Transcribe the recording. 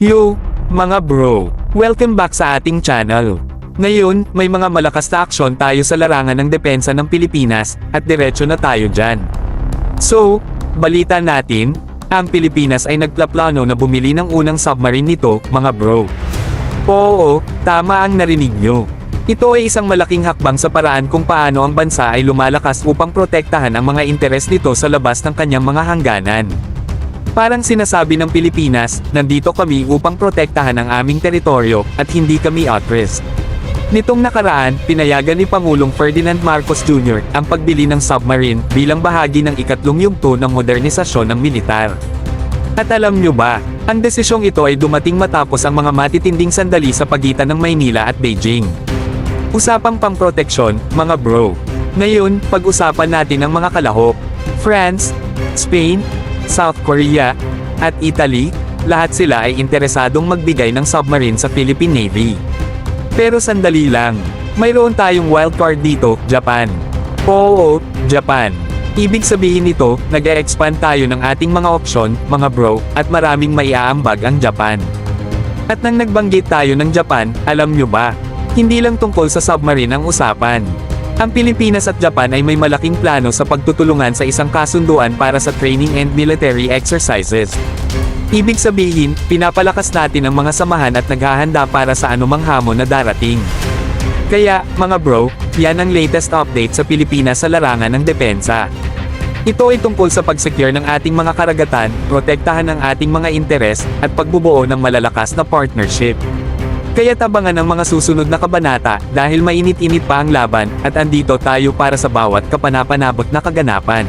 Yo, mga bro! Welcome back sa ating channel. Ngayon, may mga malakas na aksyon tayo sa larangan ng depensa ng Pilipinas, at diretso na tayo dyan. So, balita natin, ang Pilipinas ay nagplaplano na bumili ng unang submarine nito, mga bro. Oo, tama ang narinig nyo. Ito ay isang malaking hakbang sa paraan kung paano ang bansa ay lumalakas upang protektahan ang mga interes nito sa labas ng kanyang mga hangganan. Parang sinasabi ng Pilipinas, nandito kami upang protektahan ang aming teritoryo, at hindi kami at risk. Nitong nakaraan, pinayagan ni Pangulong Ferdinand Marcos Jr. ang pagbili ng submarine bilang bahagi ng ikatlong yugto ng modernisasyon ng militar. At alam nyo ba, ang desisyong ito ay dumating matapos ang mga matitinding sandali sa pagitan ng Maynila at Beijing. Usapang pangproteksyon, mga bro. Ngayon, pag-usapan natin ang mga kalahok. France, Spain, South Korea, at Italy, lahat sila ay interesadong magbigay ng submarine sa Philippine Navy. Pero sandali lang, mayroon tayong wildcard dito, Japan. Oo, Japan. Ibig sabihin nito, nag-e-expand tayo ng ating mga opsyon, mga bro, at maraming maiaambag ang Japan. At nang nagbanggit tayo ng Japan, alam nyo ba? Hindi lang tungkol sa submarine ang usapan. Ang Pilipinas at Japan ay may malaking plano sa pagtutulungan sa isang kasunduan para sa training and military exercises. Ibig sabihin, pinapalakas natin ang mga samahan at naghahanda para sa anumang hamon na darating. Kaya, mga bro, yan ang latest update sa Pilipinas sa larangan ng depensa. Ito ay tungkol sa pag-secure ng ating mga karagatan, protektahan ang ating mga interes, at pagbubuo ng malalakas na partnership. Kaya tabangan ang mga susunod na kabanata, dahil mainit-init pa ang laban, at andito tayo para sa bawat kapanapanabot na kaganapan.